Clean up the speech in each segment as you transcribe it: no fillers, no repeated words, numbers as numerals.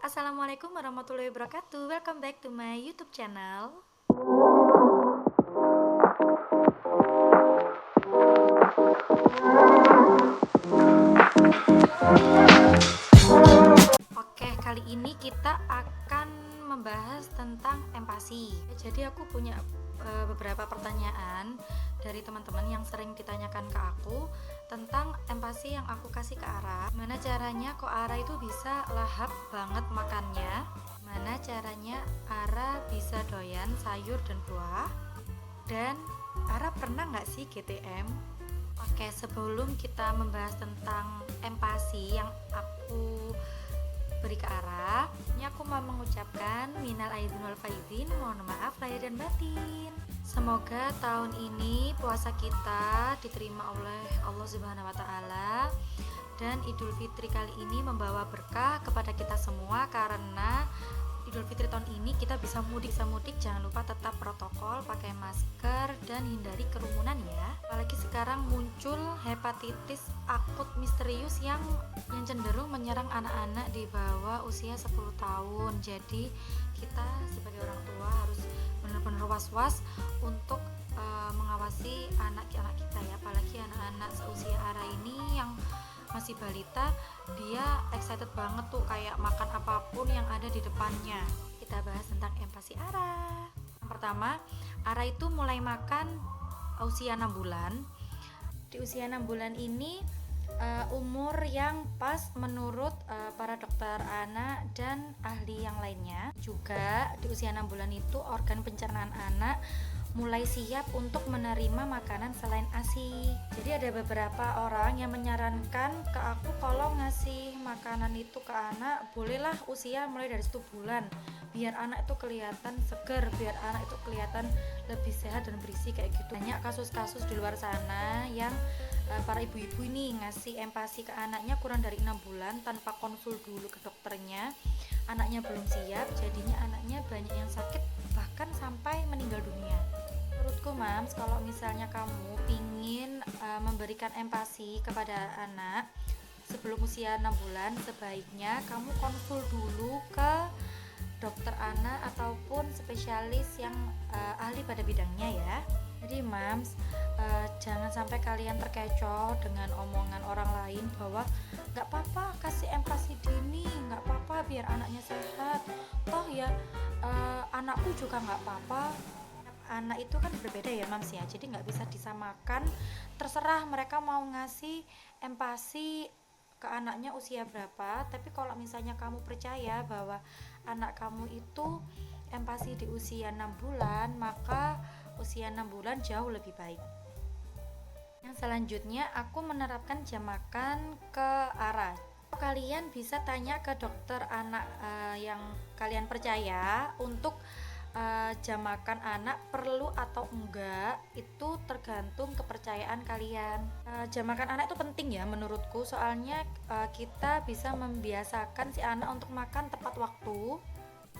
Assalamualaikum warahmatullahi wabarakatuh. Welcome back to my YouTube channel. Oke, kali ini kita akan membahas tentang empati. Jadi aku punya beberapa pertanyaan dari teman-teman yang sering ditanyakan ke aku tentang empati yang aku kasih ke Ara. Gimana caranya kok Ara itu bisa lahap banget makannya? Gimana caranya Ara bisa doyan sayur dan buah? Dan Ara pernah nggak sih GTM? Oke, sebelum kita membahas tentang empati yang aku beri ke Ara, ini aku mau mengucapkan minal aidin wal faizin, mohon maaf lahir dan batin. Semoga tahun ini puasa kita diterima oleh Allah Subhanahu wa taala dan Idul Fitri kali ini membawa berkah kepada kita semua, karena Idul Fitri tahun ini kita bisa mudik, jangan lupa tetap protokol, pakai masker dan hindari kerumunan ya. Apalagi sekarang muncul hepatitis akut misterius yang cenderung menyerang anak-anak di bawah usia 10 tahun. Jadi kita sebagai orang tua harus benar-benar was-was untuk mengawasi anak-anak kita ya, apalagi anak-anak seusia Ara ini yang masih balita, dia excited banget tuh kayak makan apapun yang ada di depannya. Kita bahas tentang empati Ara. Yang pertama, Ara itu mulai makan usia 6 bulan. Di usia 6 bulan ini umur yang pas menurut para dokter anak dan ahli yang lainnya. Juga di usia 6 bulan itu organ pencernaan anak mulai siap untuk menerima makanan selain ASI. Jadi ada beberapa orang yang menyarankan ke aku kalau ngasih makanan itu ke anak bolehlah usia mulai dari 1 bulan, biar anak itu kelihatan segar, biar anak itu kelihatan lebih sehat dan berisi kayak gitu. Banyak kasus-kasus di luar sana yang para ibu-ibu ini ngasih empati ke anaknya kurang dari 6 bulan tanpa konsul dulu ke dokternya. Anaknya belum siap, jadinya anaknya banyak yang sakit bahkan sampai meninggal dunia. Menurutku Mams, kalau misalnya kamu ingin memberikan empati kepada anak sebelum usia 6 bulan, sebaiknya kamu konsul dulu ke dokter anak ataupun spesialis yang ahli pada bidangnya ya. Jadi Mams, jangan sampai kalian terkecoh dengan omongan orang lain bahwa gak apa-apa kasih empati dini, gak apa-apa biar anaknya sehat, toh ya anakku juga gak apa-apa. Anak itu kan berbeda ya Mams ya, jadi gak bisa disamakan. Terserah mereka mau ngasih empati ke anaknya usia berapa, tapi kalau misalnya kamu percaya bahwa anak kamu itu empati di usia 6 bulan, maka usia 6 bulan jauh lebih baik. Yang selanjutnya aku menerapkan jam makan ke Ara. Kalian bisa tanya ke dokter anak yang kalian percaya untuk jam makan anak perlu atau enggak, itu tergantung kepercayaan kalian. Jam makan anak itu penting ya menurutku, soalnya kita bisa membiasakan si anak untuk makan tepat waktu,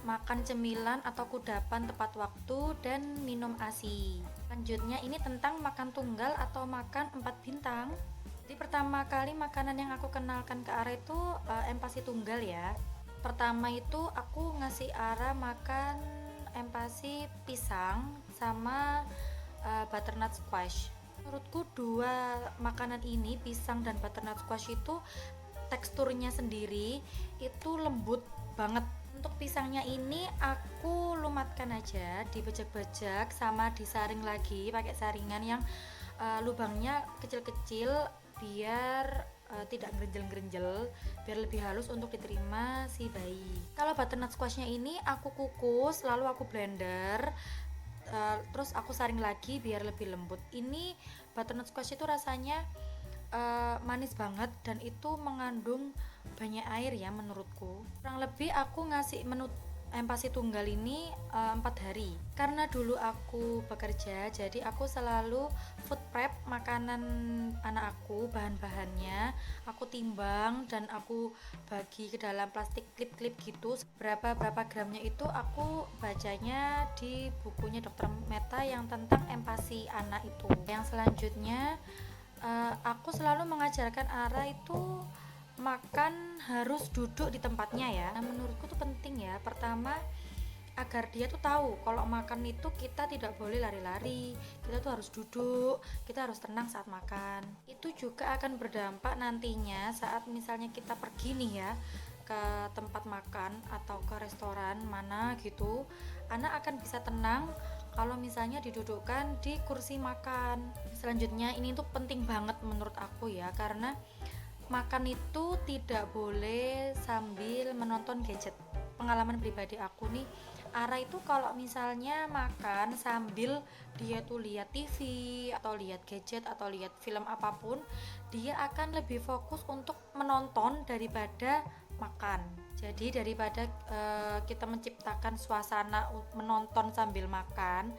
makan cemilan atau kudapan tepat waktu, dan minum ASI. Selanjutnya ini tentang makan tunggal atau makan 4 bintang. Jadi pertama kali makanan yang aku kenalkan ke Ara itu empati tunggal ya. Pertama itu aku ngasih Ara makan empati pisang sama butternut squash. Menurutku dua makanan ini, pisang dan butternut squash, itu teksturnya sendiri itu lembut banget. Untuk pisangnya ini aku lumatkan aja, dibejek-bejek sama disaring lagi pakai saringan yang lubangnya kecil-kecil biar tidak gerenjel-gerenjel, biar lebih halus untuk diterima si bayi. Kalau butternut squashnya ini aku kukus lalu aku blender, terus aku saring lagi biar lebih lembut. Ini butternut squash itu rasanya manis banget dan itu mengandung banyak air ya menurutku. Kurang lebih aku ngasih menu empati tunggal ini 4 hari. Karena dulu aku bekerja, jadi aku selalu food prep makanan anak aku, bahan-bahannya aku timbang dan aku bagi ke dalam plastik klip-klip gitu. Berapa gramnya itu aku bacanya di bukunya Dr. Meta yang tentang empati anak itu. Yang selanjutnya aku selalu mengajarkan Ara itu makan harus duduk di tempatnya ya. Nah, menurutku tuh penting ya. Pertama, agar dia tuh tahu kalau makan itu kita tidak boleh lari-lari, kita tuh harus duduk, kita harus tenang saat makan. Itu juga akan berdampak nantinya saat misalnya kita pergi nih ya ke tempat makan atau ke restoran mana gitu, anak akan bisa tenang kalau misalnya didudukkan di kursi makan. Selanjutnya ini tuh penting banget menurut aku ya, karena makan itu tidak boleh sambil menonton gadget. Pengalaman pribadi aku nih, Ara itu kalau misalnya makan sambil dia tuh lihat TV atau lihat gadget atau lihat film apapun, dia akan lebih fokus untuk menonton daripada makan. Jadi daripada kita menciptakan suasana menonton sambil makan,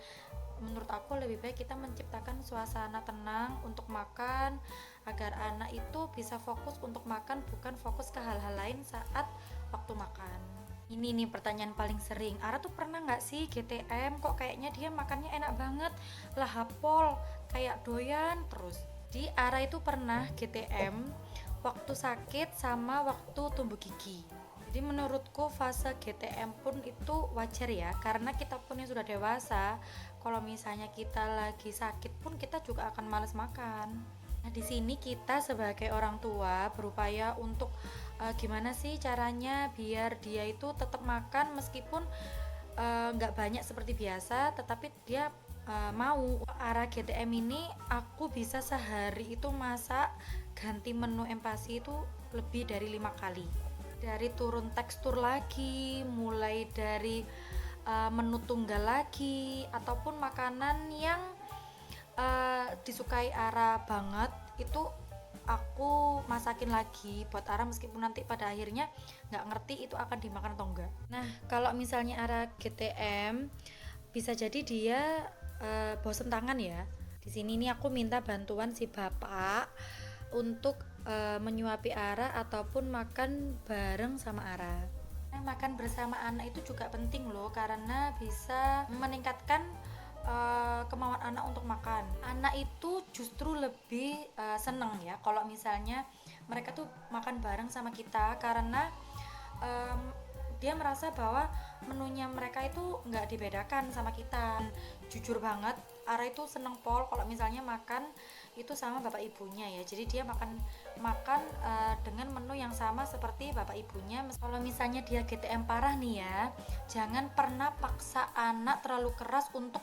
menurut aku lebih baik kita menciptakan suasana tenang untuk makan agar anak itu bisa fokus untuk makan, bukan fokus ke hal-hal lain saat waktu makan. Ini nih pertanyaan paling sering, Ara tuh pernah nggak sih GTM, kok kayaknya dia makannya enak banget, lah hapol kayak doyan terus. Di Ara itu pernah GTM waktu sakit sama waktu tumbuh gigi. Jadi menurutku fase GTM pun itu wajar ya, karena kita pun yang sudah dewasa, kalau misalnya kita lagi sakit pun kita juga akan males makan. Nah, di sini kita sebagai orang tua berupaya untuk gimana sih caranya biar dia itu tetap makan meskipun nggak banyak seperti biasa, tetapi dia mau. Arah GTM ini aku bisa sehari itu masak ganti menu empasi itu lebih dari 5 kali. Dari turun tekstur lagi, mulai dari menu tunggal lagi, ataupun makanan yang disukai Ara banget itu aku masakin lagi buat Ara, meskipun nanti pada akhirnya nggak ngerti itu akan dimakan atau enggak. Nah, kalau misalnya Ara GTM bisa jadi dia bosen tangan ya. Di sini nih aku minta bantuan si bapak untuk menyuapi Ara ataupun makan bareng sama Ara. Nah, makan bersama anak itu juga penting loh, karena bisa meningkatkan kemauan anak untuk makan. Anak itu justru lebih seneng ya kalau misalnya mereka tuh makan bareng sama kita, karena dia merasa bahwa menunya mereka itu nggak dibedakan sama kita. Jujur banget, Ara itu seneng pol kalau misalnya makan itu sama bapak ibunya ya. Jadi dia makan dengan menu yang sama seperti bapak ibunya. Kalau misalnya dia GTM parah nih ya, jangan pernah paksa anak terlalu keras untuk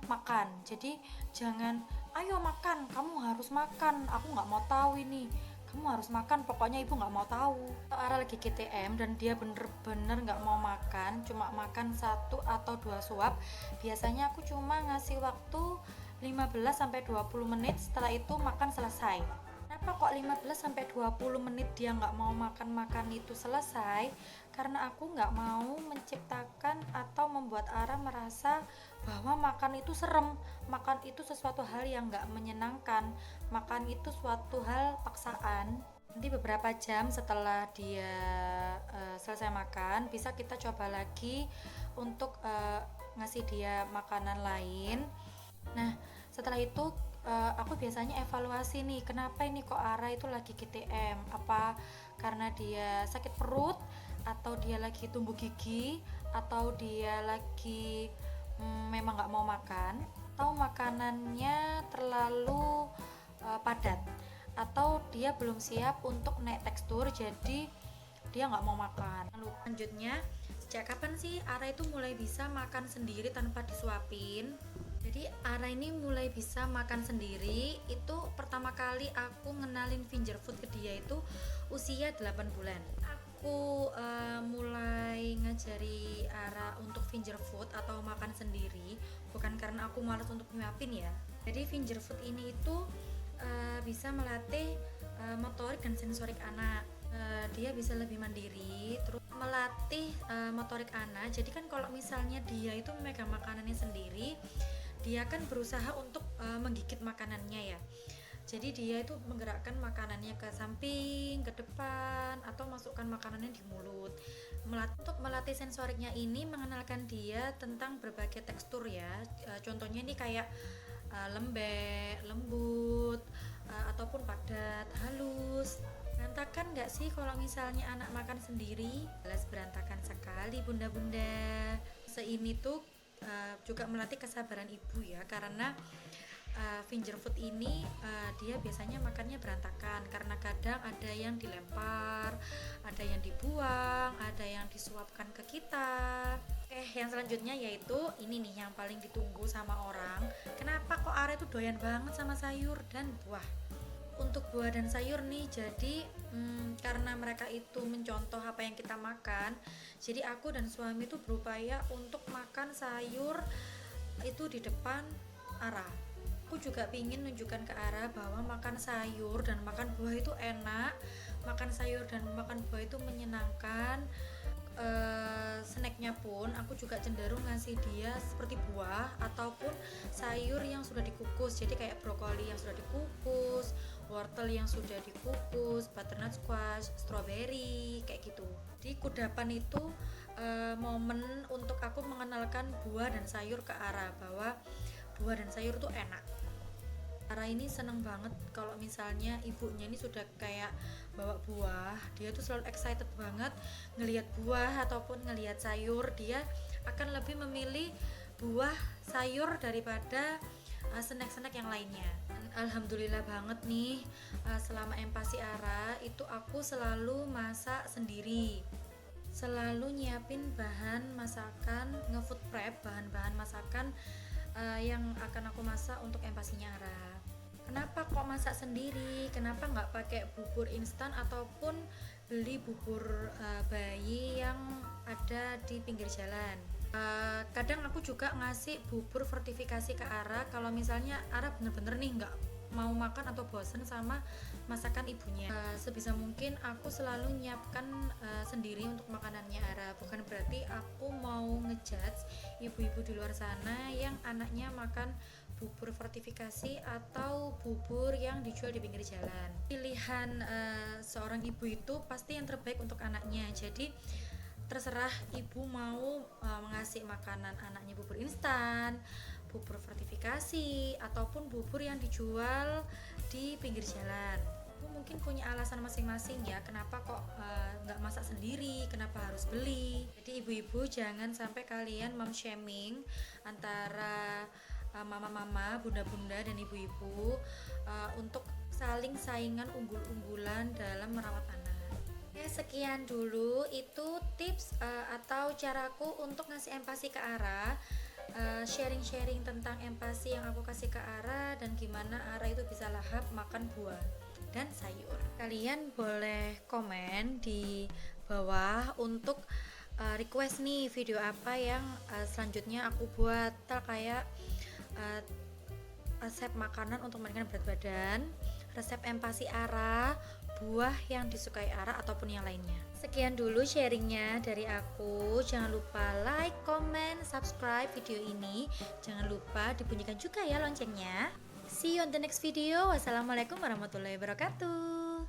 makan. Jadi jangan, ayo makan, kamu harus makan, aku nggak mau tahu ini, kamu harus makan, pokoknya ibu nggak mau tahu. Kalau Ara lagi GTM dan dia bener-bener nggak mau makan, cuma makan 1 atau 2 suap, biasanya aku cuma ngasih waktu 15-20 menit, setelah itu makan selesai. Kenapa kok 15-20 menit dia nggak mau makan itu selesai? Karena aku nggak mau menciptakan atau membuat Ara merasa bahwa makan itu serem, makan itu sesuatu hal yang nggak menyenangkan, makan itu suatu hal paksaan. Nanti beberapa jam setelah dia selesai makan, bisa kita coba lagi untuk ngasih dia makanan lain. Nah, setelah itu aku biasanya evaluasi nih, kenapa ini kok Ara itu lagi GTM, apa karena dia sakit perut, atau dia lagi tumbuh gigi, atau dia lagi memang nggak mau makan, atau makanannya terlalu padat, atau dia belum siap untuk naik tekstur jadi dia nggak mau makan. Lalu lanjutnya, sejak kapan sih Ara itu mulai bisa makan sendiri tanpa disuapin? Jadi Ara ini mulai bisa makan sendiri itu pertama kali aku ngenalin finger food ke dia itu usia 8 bulan. Aku mulai ngajari Ara untuk finger food atau makan sendiri bukan karena aku malas untuk nyuapin ya. Jadi finger food ini itu bisa melatih motorik dan sensorik anak. Dia bisa lebih mandiri, terus melatih motorik anak. Jadi kan kalau misalnya dia itu memegang makanannya sendiri, dia kan berusaha untuk menggigit makanannya ya. Jadi dia itu menggerakkan makanannya ke samping, ke depan, atau masukkan makanannya di mulut. Untuk melatih sensoriknya ini mengenalkan dia tentang berbagai tekstur ya. Contohnya ini kayak lembek, lembut, ataupun padat, halus. Berantakan nggak sih kalau misalnya anak makan sendiri? Jelas berantakan sekali bunda-bunda. Seini tuh juga melatih kesabaran ibu ya, karena finger food ini dia biasanya makannya berantakan karena kadang ada yang dilempar, ada yang dibuang, ada yang disuapkan ke kita. Yang selanjutnya yaitu ini nih yang paling ditunggu sama orang. Kenapa kok Ara itu doyan banget sama sayur dan buah? Untuk buah dan sayur nih, jadi karena mereka itu mencontoh apa yang kita makan, jadi aku dan suami itu berupaya untuk makan sayur itu di depan Ara. Aku juga pingin nunjukkan ke Ara bahwa makan sayur dan makan buah itu enak, makan sayur dan makan buah itu menyenangkan. Snacknya pun aku juga cenderung ngasih dia seperti buah ataupun sayur yang sudah dikukus, jadi kayak brokoli yang sudah dikukus, wortel yang sudah dikukus, butternut squash, strawberry, kayak gitu. Di kudapan itu momen untuk aku mengenalkan buah dan sayur ke Ara, bahwa buah dan sayur tuh enak. Ara ini seneng banget kalau misalnya ibunya ini sudah kayak bawa buah, dia tuh selalu excited banget ngelihat buah ataupun ngelihat sayur. Dia akan lebih memilih buah sayur daripada snack-snack yang lainnya. Alhamdulillah banget nih, selama empasi Ara itu aku selalu masak sendiri, selalu nyiapin bahan masakan, nge-food prep bahan-bahan masakan yang akan aku masak untuk empasinya Ara. Kenapa kok masak sendiri? Kenapa nggak pakai bubur instan ataupun beli bubur bayi yang ada di pinggir jalan? Kadang aku juga ngasih bubur fortifikasi ke Ara kalau misalnya Ara bener-bener nih nggak mau makan atau bosen sama masakan ibunya. Sebisa mungkin aku selalu nyiapkan sendiri untuk makanannya Ara. Bukan berarti aku mau ngejudge ibu-ibu di luar sana yang anaknya makan bubur fortifikasi atau bubur yang dijual di pinggir jalan. Pilihan seorang ibu itu pasti yang terbaik untuk anaknya. Jadi terserah ibu mau mengasih makanan anaknya bubur instan, bubur fortifikasi, ataupun bubur yang dijual di pinggir jalan. Ibu mungkin punya alasan masing-masing ya, kenapa kok nggak masak sendiri, kenapa harus beli. Jadi ibu-ibu jangan sampai kalian mom shaming antara mama-mama, bunda-bunda dan ibu-ibu untuk saling saingan unggul-unggulan dalam merawat anak. Oke, sekian dulu itu tips atau caraku untuk ngasih empati ke Ara, sharing-sharing tentang empati yang aku kasih ke Ara dan gimana Ara itu bisa lahap makan buah dan sayur. Kalian boleh komen di bawah untuk request nih video apa yang selanjutnya aku buat, kayak resep makanan untuk menurunkan berat badan, resep empati Ara, buah yang disukai Ara ataupun yang lainnya. Sekian dulu sharingnya dari aku. Jangan lupa like, comment, subscribe video ini. Jangan lupa dibunyikan juga ya loncengnya. See you on the next video. Wassalamualaikum warahmatullahi wabarakatuh.